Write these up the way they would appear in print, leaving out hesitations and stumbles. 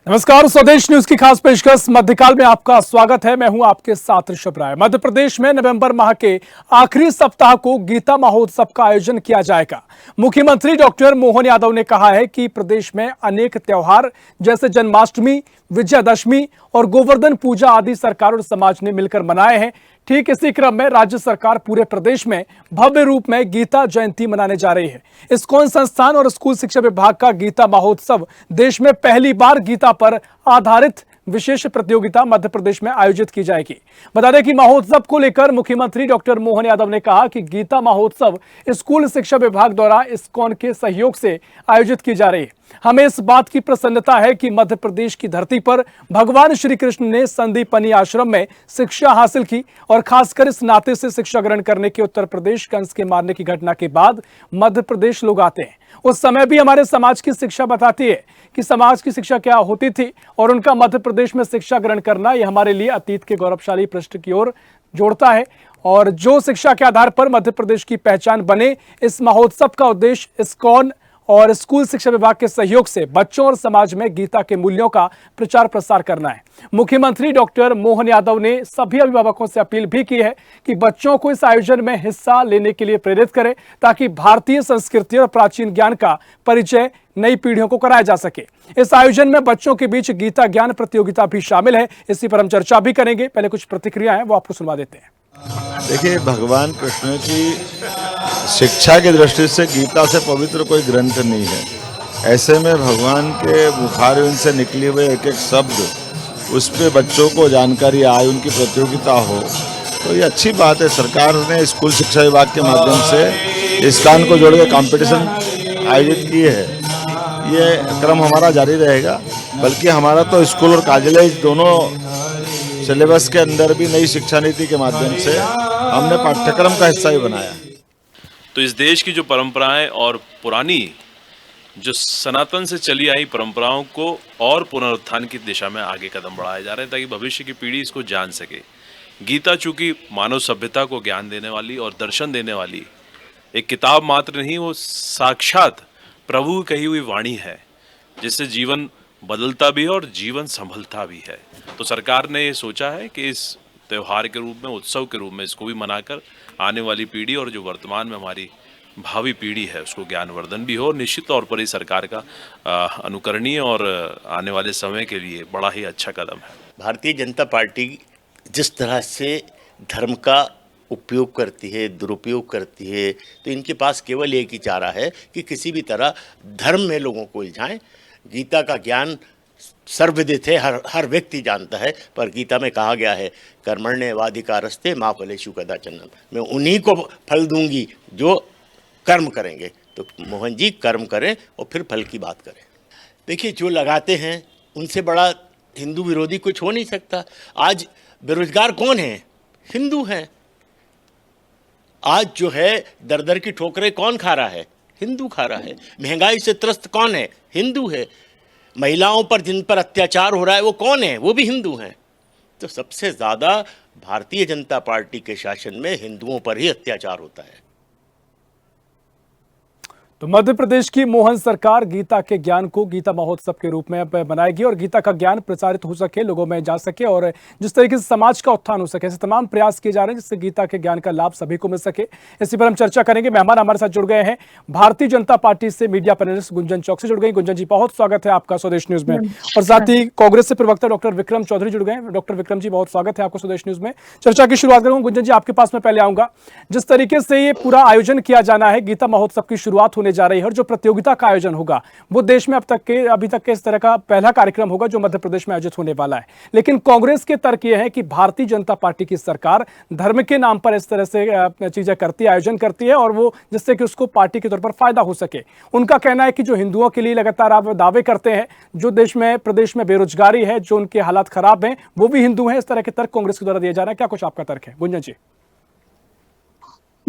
नमस्कार, स्वदेश न्यूज की खास पेशकश मध्यकाल में आपका स्वागत है। मैं हूं आपके साथ ऋषभ राय। मध्य प्रदेश में नवंबर माह के आखिरी सप्ताह को गीता महोत्सव का आयोजन किया जाएगा। मुख्यमंत्री डॉक्टर मोहन यादव ने कहा है कि प्रदेश में अनेक त्योहार जैसे जन्माष्टमी, विजयादशमी और गोवर्धन पूजा आदि सरकार और समाज ने मिलकर मनाए हैं। ठीक इसी क्रम में राज्य सरकार पूरे प्रदेश में भव्य रूप में गीता जयंती मनाने जा रही है। इस्कॉन संस्थान और स्कूल शिक्षा विभाग का गीता महोत्सव देश में पहली बार गीता पर आधारित विशेष प्रतियोगिता मध्य प्रदेश में आयोजित की जाएगी। बता दें कि महोत्सव को लेकर मुख्यमंत्री डॉक्टर मोहन यादव ने कहा कि गीता महोत्सव स्कूल शिक्षा विभाग द्वारा इस्कॉन के सहयोग से आयोजित की जा रही है। हमें इस बात की प्रसन्नता है कि मध्य प्रदेश की धरती पर भगवान श्री कृष्ण ने संदीपनी आश्रम में शिक्षा हासिल की और खासकर इस नाते से शिक्षा ग्रहण करने के उत्तर प्रदेश कंस के मारने की घटना के बाद मध्य प्रदेश लोग आते हैं। उस समय भी हमारे समाज की शिक्षा बताती है कि समाज की शिक्षा क्या होती थी और उनका मध्य प्रदेश में शिक्षा ग्रहण करना यह हमारे लिए अतीत के गौरवशाली पृष्ठ की ओर जोड़ता है और जो शिक्षा के आधार पर मध्य प्रदेश की पहचान बने। इस महोत्सव का उद्देश्य इस्कॉन और स्कूल शिक्षा विभाग के सहयोग से बच्चों और समाज में गीता के मूल्यों का प्रचार प्रसार करना है। मुख्यमंत्री डॉक्टर मोहन यादव ने सभी अभिभावकों से अपील भी की है कि बच्चों को इस आयोजन में हिस्सा लेने के लिए प्रेरित करें ताकि भारतीय संस्कृति और प्राचीन ज्ञान का परिचय नई पीढ़ियों को कराया जा सके। इस आयोजन में बच्चों के बीच गीता ज्ञान प्रतियोगिता भी शामिल है। इसी पर हम चर्चा भी करेंगे। पहले कुछ प्रतिक्रिया है वो आपको सुनवा देते हैं। देखिए, भगवान कृष्ण की शिक्षा की दृष्टि से गीता से पवित्र कोई ग्रंथ नहीं है। ऐसे में भगवान के मुखारविंद से निकले हुए एक एक शब्द उस पर बच्चों को जानकारी आए, उनकी प्रतियोगिता हो, तो ये अच्छी बात है। सरकार ने स्कूल शिक्षा विभाग के माध्यम से इस्कॉन को जोड़कर कंपटीशन आयोजित किए है। ये क्रम हमारा जारी रहेगा। बल्कि हमारा तो स्कूल और कॉलेज दोनों सिलेबस के अंदर भी नई शिक्षा नीति के माध्यम से हमने पाठ्यक्रम का हिस्सा ही बनाया। तो इस देश की जो परंपराएं और पुरानी जो सनातन से चली आई परंपराओं को और पुनरुत्थान की दिशा में आगे कदम बढ़ाए जा रहे हैं ताकि भविष्य की पीढ़ी इसको जान सके। गीता चूंकि मानव सभ्यता को ज्ञान देने वाली और दर्शन देने वाली एक किताब मात्र नहीं, वो साक्षात प्रभु की कही हुई वाणी है जिससे जीवन बदलता भी है और जीवन संभलता भी है। तो सरकार ने ये सोचा है कि इस त्यौहार के रूप में, उत्सव के रूप में इसको भी मनाकर आने वाली पीढ़ी और जो वर्तमान में हमारी भावी पीढ़ी है उसको ज्ञानवर्धन भी हो। निश्चित तौर पर इस सरकार का अनुकरणीय और आने वाले समय के लिए बड़ा ही अच्छा कदम है। भारतीय जनता पार्टी जिस तरह से धर्म का उपयोग करती है, दुरुपयोग करती है, तो इनके पास केवल एक ही चारा है कि किसी भी तरह धर्म में लोगों को उलझाएं। गीता का ज्ञान सर्वविदित है, हर व्यक्ति जानता है, पर गीता में कहा गया है कर्मण्येवाधिकारस्ते मा फलेषु कदाचन, मैं उन्हीं को फल दूंगी जो कर्म करेंगे। तो मोहन जी कर्म करें और फिर फल की बात करें। देखिए, जो लगाते हैं उनसे बड़ा हिंदू विरोधी कुछ हो नहीं सकता। आज बेरोजगार कौन है? हिंदू हैं। आज जो है दर दर की ठोकरें कौन खा रहा है? हिंदू खा रहा है। महंगाई से त्रस्त कौन है? हिंदू है। महिलाओं पर जिन पर अत्याचार हो रहा है वो कौन है? वो भी हिंदू हैं। तो सबसे ज़्यादा भारतीय जनता पार्टी के शासन में हिंदुओं पर ही अत्याचार होता है। तो मध्य प्रदेश की मोहन सरकार गीता के ज्ञान को गीता महोत्सव के रूप में बनाएगी और गीता का ज्ञान प्रचारित हो सके, लोगों में जा सके और जिस तरीके से समाज का उत्थान हो सके, ऐसे तमाम प्रयास किए जा रहे हैं जिससे गीता के ज्ञान का लाभ सभी को मिल सके। इसी पर हम चर्चा करेंगे। मेहमान हमारे साथ जुड़ गए हैं भारतीय जनता पार्टी से मीडिया पैनलिस्ट गुंजन चौक से जुड़ गई। गुंजन जी, बहुत स्वागत है आपका स्वदेश न्यूज में। और साथ ही कांग्रेस से प्रवक्ता डॉक्टर विक्रम चौधरी जुड़ गए। डॉक्टर विक्रम जी, बहुत स्वागत है आपको स्वदेश न्यूज में। चर्चा की शुरुआत करूंगा। गुंजन जी, आपके पास में पहले आऊंगा। जिस तरीके से ये पूरा आयोजन किया जाना है, गीता महोत्सव की शुरुआत होने जा रही है और जो प्रतियोगिता का आयोजन होगा वो देश में अभी तक के इस तरह का पहला कार्यक्रम होगा जो मध्य प्रदेश में आयोजित होने वाला है। लेकिन कांग्रेस के तर्क यह है कि भारतीय जनता पार्टी की सरकार धर्म के नाम पर इस तरह से चीजें करती है, आयोजन करती है और वो जिससे कि उसको पार्टी के तौर पर फायदा हो सके। उनका कहना है कि जो हिंदुओं के लिए लगातार आप दावे करते हैं, जो प्रदेश में बेरोजगारी है, जो उनके हालात खराब हैं, वो भी हिंदू हैं। इस तरह के तर्क कांग्रेस के द्वारा दिए जा रहे हैं। क्या कुछ आपका तर्क है गुंजन जी?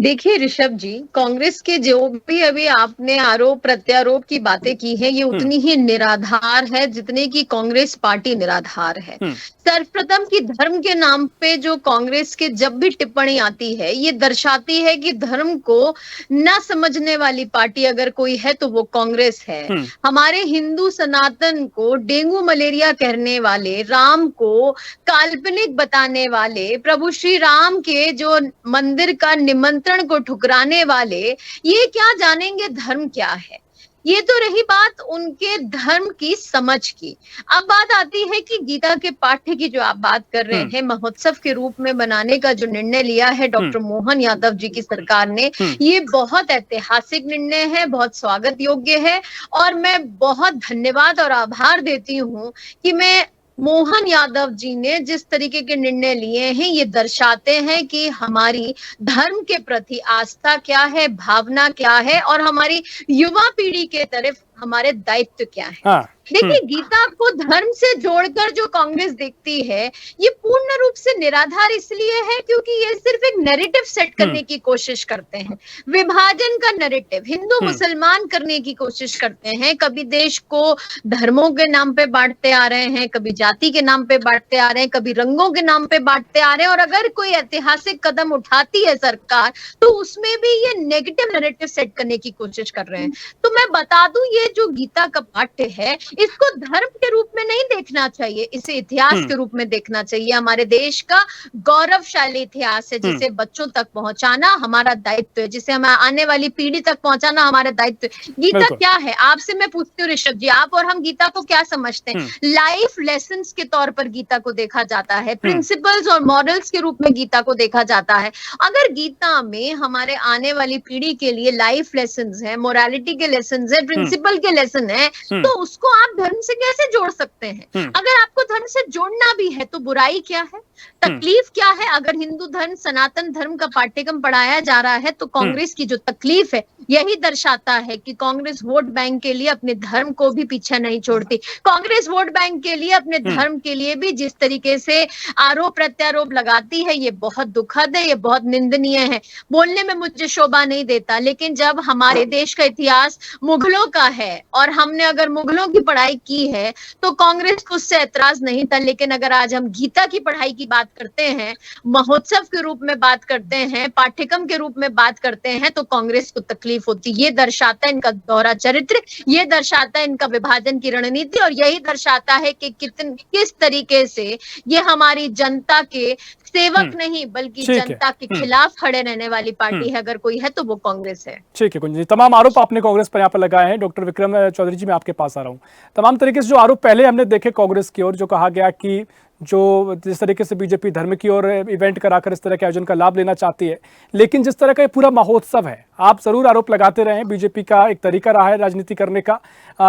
देखिए ऋषभ जी, कांग्रेस के जो भी अभी आपने आरोप प्रत्यारोप की बातें की है, ये उतनी ही निराधार है जितने की कांग्रेस पार्टी निराधार है। सर्वप्रथम कि धर्म के नाम पे जो कांग्रेस के जब भी टिप्पणी आती है, ये दर्शाती है कि धर्म को न समझने वाली पार्टी अगर कोई है तो वो कांग्रेस है। हमारे हिंदू सनातन को डेंगू मलेरिया कहने वाले, राम को काल्पनिक बताने वाले, प्रभु श्री राम के जो मंदिर का निमंत्रण को ठुकराने वाले, ये क्या जानेंगे धर्म क्या है। ये तो रही बात उनके धर्म की समझ की। अब बात आती है कि गीता के पाठ्य की जो आप बात कर रहे हैं, महोत्सव के रूप में बनाने का जो निर्णय लिया है डॉक्टर मोहन यादव जी की सरकार ने, ये बहुत ऐतिहासिक निर्णय है, बहुत स्वागत योग्य है। और मैं बहुत धन्यवाद और आभार देती हूँ कि मैं मोहन यादव जी ने जिस तरीके के निर्णय लिए हैं, ये दर्शाते हैं कि हमारी धर्म के प्रति आस्था क्या है, भावना क्या है और हमारी युवा पीढ़ी के तरफ हमारे दायित्व क्या है। हाँ। देखिए, गीता को धर्म से जोड़कर जो कांग्रेस देखती है, ये पूर्ण रूप से निराधार इसलिए है क्योंकि ये सिर्फ एक नैरेटिव सेट करने की कोशिश करते हैं, विभाजन का नैरेटिव, हिंदू मुसलमान करने की कोशिश करते हैं। कभी देश को धर्मों के नाम पे बांटते आ रहे हैं, कभी जाति के नाम पे बांटते आ रहे हैं, कभी रंगों के नाम पे बांटते आ रहे हैं। और अगर कोई ऐतिहासिक कदम उठाती है सरकार, तो उसमें भी ये नेगेटिव नैरेटिव सेट करने की कोशिश कर रहे हैं। तो मैं बता दूं, ये जो गीता का पाठ्य है, इसको धर्म के रूप में नहीं देखना चाहिए, इसे इतिहास के रूप में देखना चाहिए। हमारे देश का गौरवशाली इतिहास है, जिसे बच्चों तक पहुंचाना हमारा दायित्व है, जिसे हमें आने वाली पीढ़ी तक पहुंचाना हमारा दायित्व है। गीता क्या है, आपसे मैं पूछती हूँ ऋषभ जी, आप और हम गीता को क्या समझते हैं? लाइफ लेसन्स के तौर पर गीता को देखा जाता है, प्रिंसिपल्स और मॉडल्स के रूप में गीता को देखा जाता है। अगर गीता में हमारे आने वाली पीढ़ी के लिए लाइफ लेसन्स है, मोरालिटी के लेसन्स है, प्रिंसिपल के लेसन है, तो उसको आप धर्म से कैसे जोड़ सकते हैं? अगर आपको धर्म से जोड़ना भी है तो बुराई क्या है, तकलीफ क्या है? अगर हिंदू धर्म, सनातन धर्म का पाठ्यक्रम पढ़ाया जा रहा है तो कांग्रेस की जो तकलीफ है, यही दर्शाता है कि कांग्रेस वोट बैंक के लिए अपने धर्म को भी पीछे नहीं छोड़ती। कांग्रेस वोट बैंक के लिए, अपने धर्म के लिए भी जिस तरीके से आरोप प्रत्यारोप लगाती है, ये बहुत दुखद है, ये बहुत निंदनीय है। बोलने में मुझे शोभा नहीं देता, लेकिन जब हमारे देश का इतिहास मुगलों का है और हमने अगर मुगलों की पढ़ाई की है तो कांग्रेस को उससे ऐतराज नहीं था। लेकिन अगर आज हम गीता की पढ़ाई की बात करते हैं, महोत्सव के रूप में बात करते हैं, पाठ्यक्रम के रूप में बात करते हैं, तो कांग्रेस को तकलीफ होती। ये दर्शाता है इनका दोहरा चरित्र, ये दर्शाता है इनका विभाजन की रणनीति, और यही दर्शाता है कि किस तरीके से ये हमारी जनता के सेवक नहीं बल्कि जनता के खिलाफ खड़े रहने वाली पार्टी है। अगर कोई है तो वो कांग्रेस है। ठीक है कुंज जी, तमाम आरोप आपने कांग्रेस पर यहाँ पर लगाए हैं। डॉक्टर विक्रम चौधरी जी, मैं आपके पास आ रहा हूँ। तमाम तरीके से जो आरोप पहले हमने देखे कांग्रेस की ओर, जो कहा गया कि जो जिस तरीके से बीजेपी धर्म की ओर इवेंट कराकर इस तरह के आयोजन का लाभ लेना चाहती है, लेकिन जिस तरह का ये पूरा महोत्सव है, आप जरूर आरोप लगाते रहे हैं, बीजेपी का एक तरीका रहा है राजनीति करने का।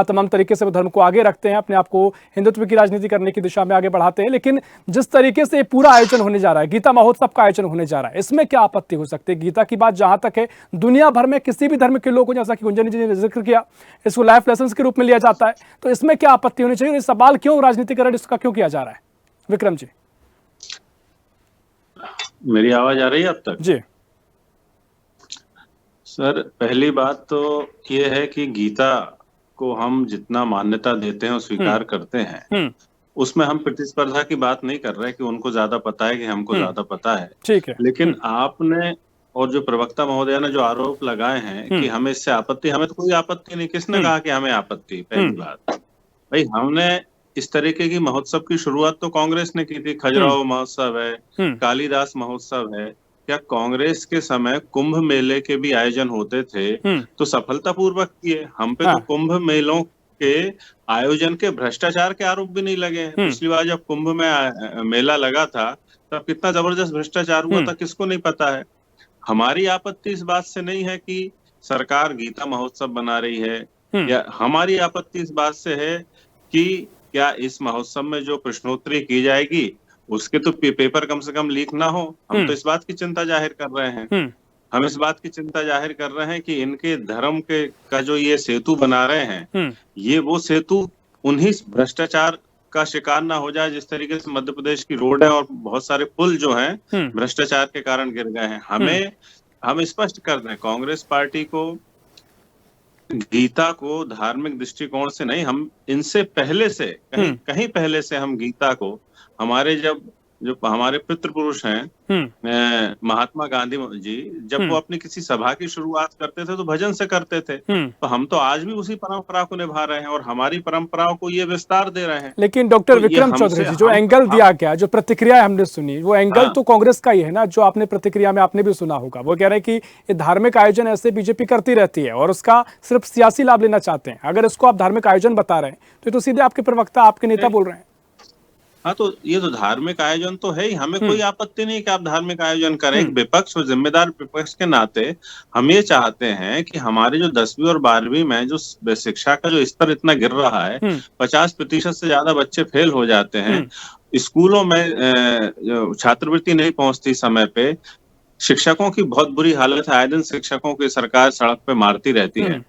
तमाम तरीके से वो धर्म को आगे रखते हैं, अपने आप को हिंदुत्व की राजनीति करने की दिशा में आगे बढ़ाते हैं। लेकिन जिस तरीके से ये पूरा आयोजन होने जा रहा है, गीता महोत्सव का आयोजन होने जा रहा है, इसमें क्या आपत्ति हो सकती है? गीता की बात जहां तक है, दुनिया भर में किसी भी धर्म के लोगों को, जैसा कि गुंजन जी ने जिक्र किया, इसको लाइफ लेसन के रूप में लिया जाता है, तो इसमें क्या आपत्ति होनी चाहिए? सवाल क्यों राजनीतिकरण इसका क्यों किया जा रहा है? विक्रम जी, मेरी आवाज आ रही है अब तक? जी सर, पहली बात तो ये है कि गीता को हम जितना मान्यता देते हैं और स्वीकार करते हैं, उसमें हम प्रतिस्पर्धा की बात नहीं कर रहे कि उनको ज्यादा पता है कि हमको ज्यादा पता है। ठीक है। लेकिन आपने और जो प्रवक्ता महोदय ने जो आरोप लगाए हैं कि हमें इससे आपत्ति, हमें तो कोई आपत्ति नहीं। किसने कहा कि हमें आपत्ति? पहली बात भाई, हमने इस तरीके की महोत्सव की शुरुआत तो कांग्रेस ने की थी। खजुराहो महोत्सव है, कालिदास महोत्सव है। क्या कांग्रेस के समय कुंभ मेले के भी आयोजन होते थे तो सफलतापूर्वक किए। हम पे तो कुंभ मेलों के आयोजन के भ्रष्टाचार के आरोप भी नहीं लगे हैं। पिछली बार जब कुंभ में मेला लगा था तब कितना जबरदस्त भ्रष्टाचार हुआ था, किसको नहीं पता है। हमारी आपत्ति इस बात से नहीं है कि सरकार गीता महोत्सव बना रही है, या हमारी आपत्ति इस बात से है कि क्या इस महोत्सव में जो प्रश्नोत्तरी की जाएगी उसके तो पेपर कम से कम लीक ना हो। हम तो इस बात की चिंता जाहिर कर रहे हैं। हम इस बात की चिंता जाहिर कर रहे हैं कि इनके धर्म के का जो ये सेतु बना रहे हैं, ये वो सेतु उन्हीं भ्रष्टाचार का शिकार ना हो जाए जिस तरीके से मध्य प्रदेश की रोड है और बहुत सारे पुल जो हैं भ्रष्टाचार के कारण गिर गए हैं। हमें हम स्पष्ट कर दें, कांग्रेस पार्टी को गीता को धार्मिक दृष्टिकोण से नहीं, हम इनसे पहले से कहीं पहले से हम गीता को हमारे जो हमारे पितृपुरुष हैं महात्मा गांधी जी, जब वो अपनी किसी सभा की शुरुआत करते थे तो भजन से करते थे। तो हम तो आज भी उसी परंपरा को निभा रहे हैं और हमारी परंपराओं को ये विस्तार दे रहे हैं। लेकिन डॉक्टर विक्रम चौधरी जी, जो एंगल दिया गया, जो प्रतिक्रिया हमने सुनी, वो एंगल तो कांग्रेस का ही है ना, जो आपने प्रतिक्रिया में आपने भी सुना होगा। वो कह रहे हैं कि ये धार्मिक आयोजन ऐसे बीजेपी करती रहती है और उसका सिर्फ सियासी लाभ लेना चाहते हैं। अगर इसको आप धार्मिक आयोजन बता रहे हैं तो सीधे आपके प्रवक्ता, आपके नेता बोल रहे हैं। हाँ, तो ये तो धार्मिक आयोजन तो है ही, हमें कोई आपत्ति नहीं कि आप धार्मिक आयोजन करें। एक विपक्ष और जिम्मेदार विपक्ष के नाते हम ये चाहते हैं कि हमारे जो 10वीं और 12वीं में जो शिक्षा का जो स्तर इतना गिर रहा है, 50% से ज्यादा बच्चे फेल हो जाते हैं, स्कूलों में छात्रवृत्ति नहीं पहुंचती समय पे, शिक्षकों की बहुत बुरी हालत है, आए दिन शिक्षकों की सरकार सड़क पे मारती रहती है,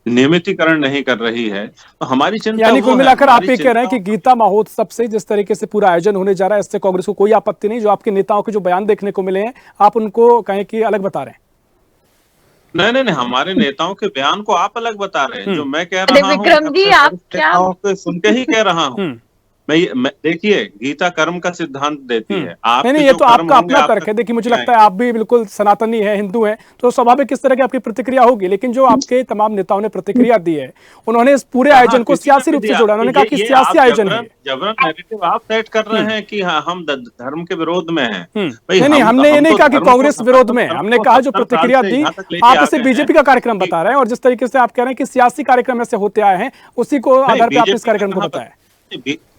नियमितीकरण नहीं कर रही है। तो हमारी चिंता, यानी कुल मिलाकर आप ये कह रहे हैं कि गीता महोत्सव से जिस तरीके से पूरा आयोजन होने जा रहा है, इससे कांग्रेस को कोई आपत्ति नहीं। जो आपके नेताओं के जो बयान देखने को मिले हैं, आप उनको कहें कि अलग बता रहे हैं। नहीं, हमारे नेताओं के बयान को आप अलग बता रहे हैं। जो मैं कह रहा हूँ, विक्रम जी, आप क्या सुन के ही कह रहा हूँ। मैं देखिए, गीता कर्म का सिद्धांत देती है। आप नहीं, ये तो आपका अपना तर्क है। देखिए, मुझे लगता है आप भी बिल्कुल सनातनी है, हिंदू है, तो स्वाभाविक किस तरह की आपकी प्रतिक्रिया होगी। लेकिन जो आपके तमाम नेताओं ने प्रतिक्रिया दी है, उन्होंने इस पूरे आयोजन को सियासी रूप से जोड़ा। उन्होंने कहा कि सियासी आयोजन है। जबरन नैरेटिव आप सेट कर रहे हैं कि हाँ, हम धर्म के विरोध में हैं। नहीं, हमने ये नहीं कहा कि कांग्रेस विरोध में है। हमने कहा जो प्रतिक्रिया दी, आप इसे बीजेपी का कार्यक्रम बता रहे हैं और जिस तरीके से आप कह रहे हैं कि सियासी कार्यक्रम ऐसे होते आए हैं, उसी को आधार पर आपने इस कार्यक्रम को बताया।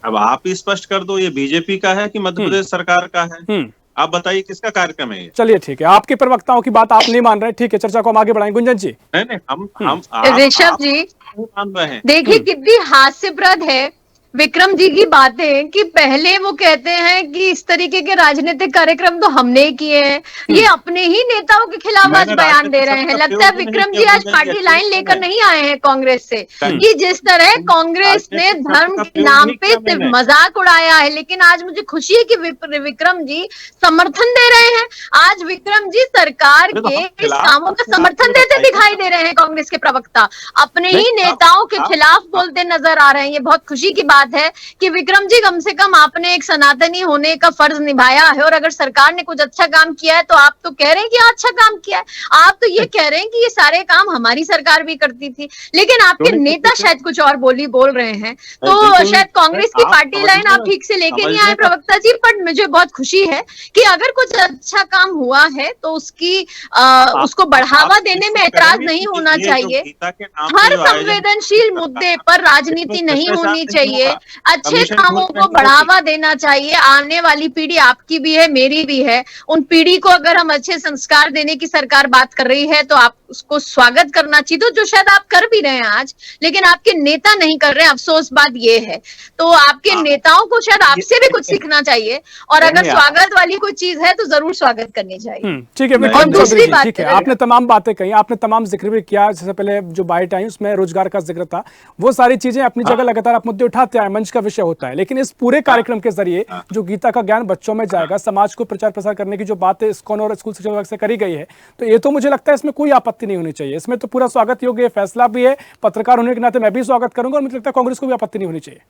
अब आप ही स्पष्ट कर दो, ये बीजेपी का है कि मध्य प्रदेश सरकार का है? आप बताइए किसका कार्यक्रम है ये? चलिए ठीक है, आपके प्रवक्ताओं की बात आप नहीं मान रहे, ठीक है, चर्चा को हम आगे बढ़ाएं। गुंजन जी। नहीं, हम ऋषभ जी मान रहे हैं। देखिए कितनी हास्यप्रद है विक्रम जी की बातें कि पहले वो कहते हैं कि इस तरीके के राजनीतिक कार्यक्रम तो हमने किए हैं, ये अपने ही नेताओं के खिलाफ आज बयान दे रहे हैं। लगता है विक्रम जी आज पार्टी लाइन लेकर नहीं आए हैं कांग्रेस से, कि जिस तरह कांग्रेस ने धर्म के नाम पे सिर्फ मजाक उड़ाया है। लेकिन आज मुझे खुशी है कि विक्रम जी समर्थन दे रहे हैं। आज विक्रम जी सरकार के इस कामों का समर्थन देते दिखाई दे रहे हैं। कांग्रेस के प्रवक्ता अपने ही नेताओं के खिलाफ बोलते नजर आ रहे हैं। ये बहुत खुशी की बात है कि विक्रम जी, कम से कम आपने एक सनातनी होने का फर्ज निभाया है। और अगर सरकार ने कुछ अच्छा काम किया है तो आप तो कह रहे हैं कि अच्छा काम किया है। आप तो ये कह रहे हैं कि ये सारे काम हमारी सरकार भी करती थी। लेकिन आपके नेता शायद कुछ और बोल रहे हैं। तो शायद कांग्रेस की पार्टी लाइन आप ठीक से लेके नहीं आए प्रवक्ता जी। पर मुझे बहुत खुशी है कि अगर कुछ अच्छा काम हुआ है तो उसको बढ़ावा देने में ऐतराज नहीं होना चाहिए। हर संवेदनशील मुद्दे पर राजनीति नहीं होनी चाहिए। अच्छे कामों को बढ़ावा देना चाहिए। आने वाली पीढ़ी आपकी भी है, मेरी भी है। उन पीढ़ी को अगर हम अच्छे संस्कार देने की सरकार बात कर रही है तो आप उसको स्वागत करना चाहिए, तो जो शायद आप कर भी रहे हैं आज, लेकिन आपके नेता नहीं कर रहे हैं। अफसोस बात ये है। तो आपके नेताओं को शायद आपसे भी कुछ सीखना चाहिए और अगर स्वागत वाली कोई चीज है तो जरूर स्वागत करनी चाहिए। ठीक है। और दूसरी बात, ठीक है, आपने तमाम बातें कही, आपने तमाम जिक्र भी किया। जैसे पहले जो बाइट आई उसमें रोजगार का जिक्र था, वो सारी चीजें अपनी जगह लगातार आप मुद्दे उठाते आए, मंच का विषय होता है। लेकिन इस पूरे कार्यक्रम के जरिए जो गीता का ज्ञान बच्चों में जाएगा, समाज को प्रचार प्रसार करने की जो बात इस्कॉन और स्कूल शिक्षा विभाग से करी गई है, तो ये तो मुझे लगता है इसमें कोई आपत्ति नहीं होनी चाहिए। इसमें तो पूरा स्वागत योग्य फैसला भी है। पत्रकार होने के नाते मैं भी स्वागत करूंगा और मुझे लगता है कांग्रेस को भी आपत्ति नहीं होनी चाहिए।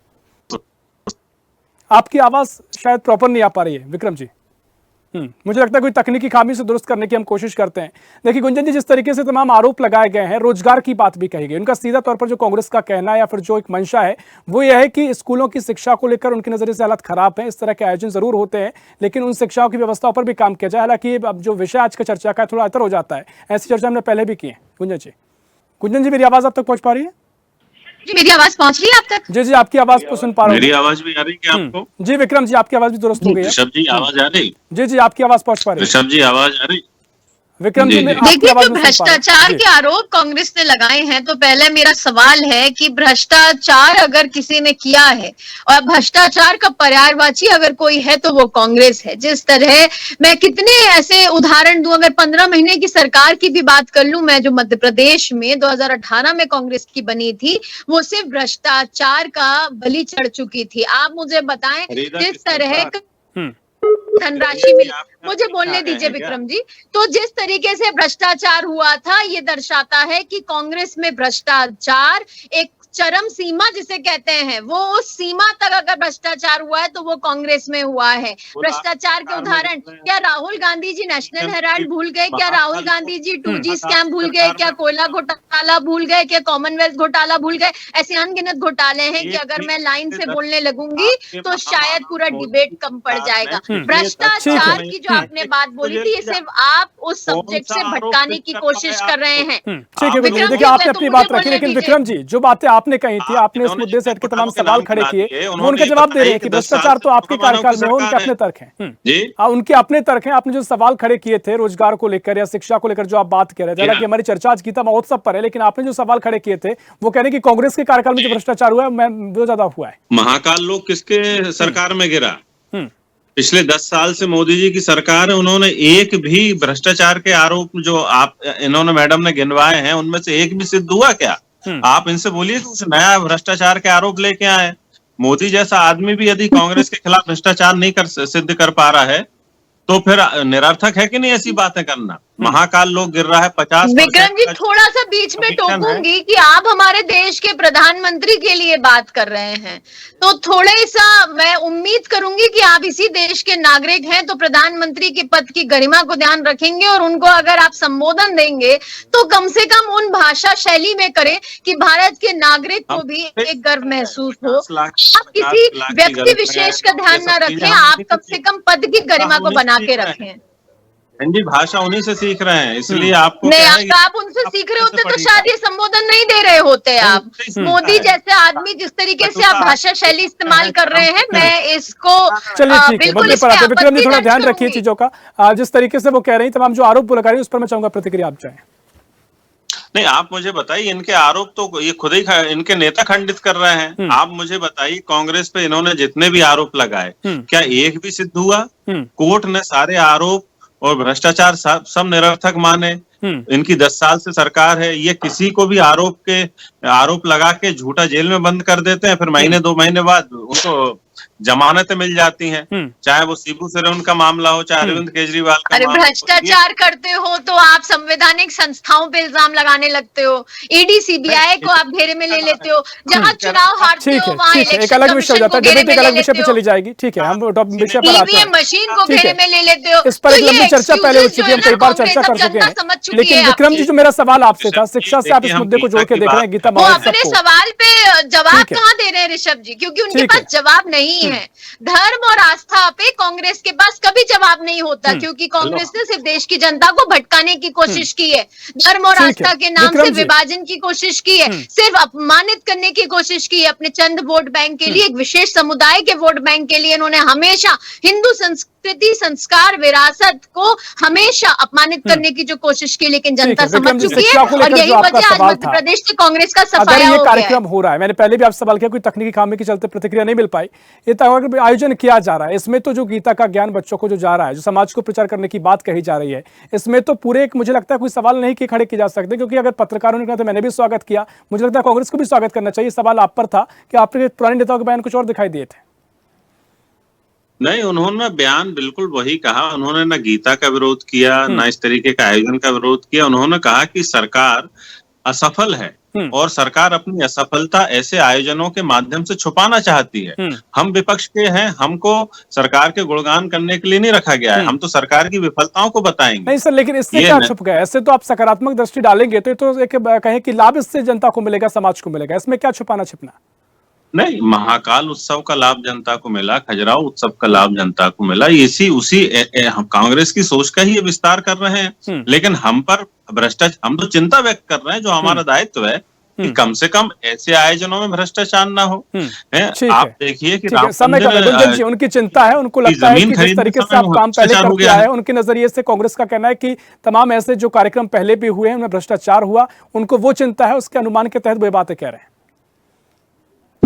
आपकी आवाज शायद प्रॉपर नहीं आ पा रही है विक्रम जी। मुझे लगता है कोई तकनीकी खामी से दुरुस्त करने की हम कोशिश करते हैं। देखिए गुंजन जी, जिस तरीके से तमाम आरोप लगाए गए हैं, रोजगार की बात भी कही गई, उनका सीधा तौर पर जो कांग्रेस का कहना है या फिर जो एक मंशा है वो यह है कि स्कूलों की शिक्षा को लेकर उनके नजरिए से हालात खराब है। इस तरह के आयोजन जरूर होते हैं लेकिन उन शिक्षाओं की व्यवस्थाओं पर भी काम किया जाए। हालांकि अब जो विषय आज का चर्चा का थोड़ा अंतर हो जाता है, ऐसी चर्चा हमने पहले भी की है। गुंजन जी मेरी आवाज आप तक पहुंच पा रही है? जी मेरी आवाज पहुंच रही है आप तक? जी आपकी आवाज को सुन पा रहा हूं। मेरी आवाज भी आ रही है आपको? जी विक्रम जी आपकी आवाज भी दुरुस्त हो गई है। ऋषभ जी आवाज आ रही? जी आपकी आवाज पहुंच पा रही है। ऋषभ जी आवाज आ रही? विक्रम जी देखिए, जो भ्रष्टाचार के आरोप कांग्रेस ने लगाए हैं, तो पहले मेरा सवाल है कि भ्रष्टाचार अगर किसी ने किया है और भ्रष्टाचार का पर्यायवाची अगर कोई है तो वो कांग्रेस है। जिस तरह मैं कितने ऐसे उदाहरण दूं, अगर 15 महीने की सरकार की भी बात कर लूं, मैं जो मध्य प्रदेश में 2018 में कांग्रेस की बनी थी, वो सिर्फ भ्रष्टाचार का बलि चढ़ चुकी थी। आप मुझे बताएं जिस तरह धनराशि मिली। मुझे बोलने दीजिए विक्रम जी। तो जिस तरीके से भ्रष्टाचार हुआ था, ये दर्शाता है कि कांग्रेस में भ्रष्टाचार एक चरम सीमा जिसे कहते हैं, वो उस सीमा तक अगर भ्रष्टाचार हुआ है तो वो कांग्रेस में हुआ है। भ्रष्टाचार के उदाहरण, क्या राहुल गांधी जी नेशनल हेराल्ड भूल गए? क्या राहुल गांधी जी 2G स्कैम भूल गए? क्या कोयला घोटाला भूल गए? क्या कॉमनवेल्थ घोटाला भूल गए? ऐसे अनगिनत घोटाले हैं कि अगर मैं लाइन से बोलने लगूंगी तो शायद पूरा डिबेट कम पड़ जाएगा। भ्रष्टाचार की जो आपने बात बोली थी, ये सिर्फ आप उस सब्जेक्ट से भटकाने की कोशिश कर रहे हैं। ठीक है विक्रम जी, देखिए आपने अपनी बात रखी, लेकिन विक्रम जी जो बातें आपने कही थी, आपने इस मुद्दे से हटके तमाम सवाल खड़े किए, वो उनका जवाब दे रहे हैं कि भ्रष्टाचार तो आपके कार्यकाल में हो, उनके अपने तर्क हैं। उनके अपने तर्क हैं। आपने जो सवाल खड़े किए थे रोजगार को लेकर या शिक्षा को लेकर जो आप बात कर रहे थे, हालांकि हमारी चर्चा आज गीता महोत्सव पर है, लेकिन आपने जो सवाल खड़े किए थे वो कह रहे हैं कि कांग्रेस के कार्यकाल में जो भ्रष्टाचार हुआ है वो ज्यादा हुआ है। महाकाल लोक किसके सरकार में गिरा? पिछले 10 साल से मोदी जी की सरकार है, उन्होंने एक भी भ्रष्टाचार के आरोप जो इन्होंने मैडम ने गिनवाए हैं उनमें से एक भी सिद्ध हुआ क्या? आप इनसे बोलिए कि कुछ नया भ्रष्टाचार के आरोप लेके आए। मोदी जैसा आदमी भी यदि कांग्रेस के खिलाफ भ्रष्टाचार नहीं सिद्ध कर पा रहा है तो फिर निरर्थक है कि नहीं ऐसी बातें करना। महाकाल लोग गिर रहा है 50। विक्रम जी थोड़ा सा बीच में टोकूंगी कि आप हमारे देश के प्रधानमंत्री के लिए बात कर रहे हैं, तो थोड़े सा मैं उम्मीद करूंगी कि आप इसी देश के नागरिक हैं, तो प्रधानमंत्री के पद की गरिमा को ध्यान रखेंगे और उनको अगर आप संबोधन देंगे तो कम से कम उन भाषा शैली में करें कि भारत के नागरिक को भी एक गर्व महसूस हो। आप किसी व्यक्ति विशेष का ध्यान न रखें, आप कम से कम पद की गरिमा को बना के रखें। हिंदी भाषा उन्हीं से सीख रहे हैं, इसलिए आपको नहीं, अगर आप उनसे सीख रहे होते तो शायद ये संबोधन नहीं दे रहे होते। आप मोदी जैसे आदमी जिस तरीके से आप भाषा शैली इस्तेमाल कर रहे हैं, मैं इसको चलिए ठीक है, मुद्दे पर आते। विक्रम जी थोड़ा ध्यान रखिए चीजों का। जिस तरीके से वो कह रही तमाम जो आरोप लगा रही है उस पर मैं चाहूंगा प्रतिक्रिया आप जाए। नहीं, आप मुझे बताइए, इनके आरोप तो ये खुद ही इनके नेता खंडित कर रहे हैं। आप मुझे बताइए कांग्रेस पे इन्होंने जितने भी आरोप लगाए क्या एक भी सिद्ध हुआ? कोर्ट ने सारे आरोप और भ्रष्टाचार सब निरर्थक माने। इनकी 10 साल से सरकार है, ये किसी को भी आरोप लगा के झूठा जेल में बंद कर देते हैं, फिर महीने 2 महीने बाद उनको जमानतें मिल जाती हैं। चाहे वो शिबू सोरेन का मामला हो, चाहे अरविंद केजरीवाल का। अरे भ्रष्टाचार करते हो तो आप संवैधानिक संस्थाओं पे इल्जाम लगाने लगते हो, ईडी सीबीआई को आप घेरे में ले लेते हो, जहाँ चुनाव हारते हो वहाँ एक अलग विषय हो जाता है, डिबेट एक अलग विषय पे चली जाएगी। ठीक है, हम विषय पर आते हैं। ईवीएम मशीन को घेरे में ले लेते हो। इस पर एक लंबी चर्चा पहले हो चुकी है, हम कई बार चर्चा कर चुके हैं। लेकिन विक्रम जी जो मेरा सवाल आपसे था, शिक्षा से आप इस मुद्दे को जोड़ के देख रहे हैं गीता महोत्सव अपने सवाल पे जवाब कहाँ दे रहे हैं ऋषभ जी? क्योंकि उनके पास जवाब नहीं है। धर्म और आस्था पे कांग्रेस के पास कभी जवाब नहीं होता, क्योंकि कांग्रेस ने सिर्फ देश की जनता को भटकाने की कोशिश की है, धर्म और आस्था के नाम से विभाजन की कोशिश की है, सिर्फ अपमानित करने की कोशिश की है अपने चंद वोट बैंक के लिए, एक विशेष समुदाय के वोट बैंक के लिए। इन्होंने हमेशा हिंदू संस्कृति, संस्कार, विरासत को हमेशा अपमानित करने की जो कोशिश की, लेकिन जनता समझ चुकी है और यही वजह आज मध्य प्रदेश से कांग्रेस का सफाया हो गया है। कार्यक्रम हो रहा है, मैंने पहले भी आपसे सवाल किया, कोई तकनीकी खामी के चलते प्रतिक्रिया नहीं मिल पाई। ये आयोजन किया जा रहा है, इसमें तो जो गीता का ज्ञान बच्चों को जो जा रहा है, जो समाज को प्रचार करने की बात कही जा रही है, इसमें तो पूरे एक मुझे लगता है कोई सवाल नहीं कि खड़े किए जा सकते, क्योंकि अगर पत्रकारों ने कहा तो मैंने भी स्वागत किया, मुझे लगता है कांग्रेस को भी स्वागत करना चाहिए। सवाल आप पर था कि आपके पुराने नेताओं के बयान कुछ और दिखाई दिए थे। नहीं, उन्होंने बयान बिल्कुल वही कहा। उन्होंने ना गीता का विरोध किया, ना इस तरीके का आयोजन का विरोध किया। उन्होंने कहा कि सरकार असफल है और सरकार अपनी असफलता ऐसे आयोजनों के माध्यम से छुपाना चाहती है। हम विपक्ष के हैं, हमको सरकार के गुणगान करने के लिए नहीं रखा गया है, हम तो सरकार की विफलताओं को बताएंगे। नहीं सर, लेकिन इससे क्या छुप गया? ऐसे तो आप सकारात्मक दृष्टि डालेंगे तो एक कहें कि लाभ इससे जनता को मिलेगा, समाज को मिलेगा, इसमें क्या छुपाना छिपना? नहीं, महाकाल उत्सव का लाभ जनता को मिला, खजुराहो उत्सव का लाभ जनता को मिला, उसी कांग्रेस की सोच का ही ये विस्तार कर रहे हैं। लेकिन हम पर भ्रष्टाचार, हम तो चिंता व्यक्त कर रहे हैं, जो हमारा दायित्व है कि कम से कम ऐसे आयोजनों में भ्रष्टाचार ना हो। आप देखिए कि गुंजन जी उनकी चिंता है, उनको लगता है कि जिस तरीके से आप काम पहले करते आए, उनके नजरिए से कांग्रेस का कहना है कि तमाम ऐसे जो कार्यक्रम पहले भी हुए हैं उनमें भ्रष्टाचार हुआ, उनको वो चिंता है, उसके अनुमान के तहत वो बातें कह रहे हैं।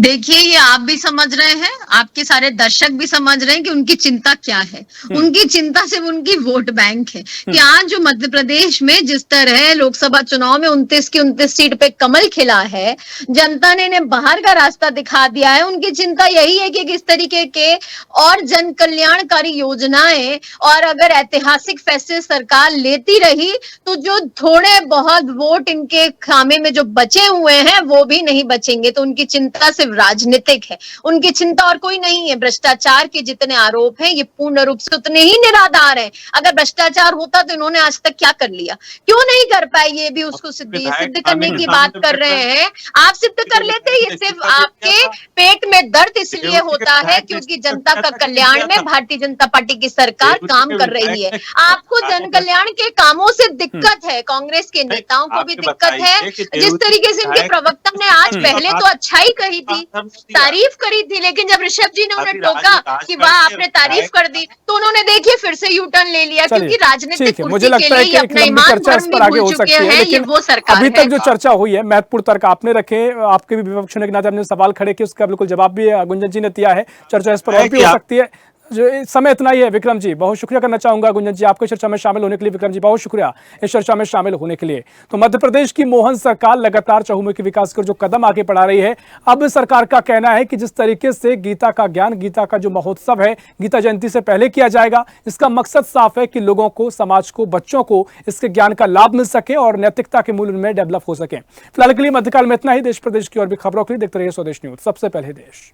देखिए, ये आप भी समझ रहे हैं, आपके सारे दर्शक भी समझ रहे हैं कि उनकी चिंता क्या है। उनकी चिंता सिर्फ उनकी वोट बैंक है कि आज जो मध्य प्रदेश में जिस तरह लोकसभा चुनाव में 29 की 29 सीट पे कमल खिला है, जनता ने इन्हें बाहर का रास्ता दिखा दिया है। उनकी चिंता यही है कि किस तरीके के और जन कल्याणकारी योजनाएं और अगर ऐतिहासिक फैसले सरकार लेती रही तो जो थोड़े बहुत वोट इनके खामे में जो बचे हुए हैं वो भी नहीं बचेंगे। तो उनकी चिंता सिर्फ राजनीतिक है, उनकी चिंता और कोई नहीं है। भ्रष्टाचार के जितने आरोप हैं ये पूर्ण रूप से उतने ही निराधार हैं। अगर भ्रष्टाचार होता तो इन्होंने आज तक क्या कर लिया, क्यों नहीं कर पाए, ये भी उसको सिद्ध करने की बात कर रहे हैं। आप सिद्ध कर लेते, ये सिर्फ आपके पेट में दर्द इसलिए होता है क्योंकि जनता का कल्याण में भारतीय जनता पार्टी की सरकार काम कर रही है। आपको जन कल्याण के कामों से दिक्कत है, कांग्रेस के नेताओं को भी दिक्कत है। जिस तरीके से इनके प्रवक्ता ने आज पहले तो अच्छाई कही थी, तारीफ करी थी, लेकिन जब ऋषभ जी ने उन्हें टोका कि वाह आपने तारीफ कर दी तो उन्होंने देखिए फिर से यू टर्न ले लिया, क्योंकि राजनीतिक मुझे कुर्सी लगता के है लिए कि अपना एक लंबी ईमान चर्चा इस धर्म पर भी आगे हो भूल चुके सकती है, हैं। ये लेकिन वो सरकार अभी है। तक जो चर्चा हुई है महत्वपूर्ण तर्क आपने रखे, आपके भी विपक्ष ने आपने सवाल खड़े किए, उसका बिल्कुल जवाब भी गुंजन जी ने दिया है। चर्चा इस पर और भी हो सकती है। जो समय इतना ही है। विक्रम जी बहुत शुक्रिया करना चाहूंगा गुंजन जी आपको चर्चा में शामिल होने के लिए। विक्रम जी बहुत शुक्रिया इस चर्चा में शामिल होने के लिए। तो मध्य प्रदेश की मोहन सरकार लगातार चहुमुखी विकास कर जो कदम आगे बढ़ा रही है, अब सरकार का कहना है कि जिस तरीके से गीता का ज्ञान, गीता का जो महोत्सव है गीता जयंती से पहले किया जाएगा, इसका मकसद साफ है कि लोगों को, समाज को, बच्चों को इसके ज्ञान का लाभ मिल सके और नैतिकता के मूल्य में डेवलप हो सके। फिलहाल के लिए मध्यकाल में इतना ही। देश प्रदेश की और भी खबरों के लिए देखते रहिए स्वदेश न्यूज, सबसे पहले देश।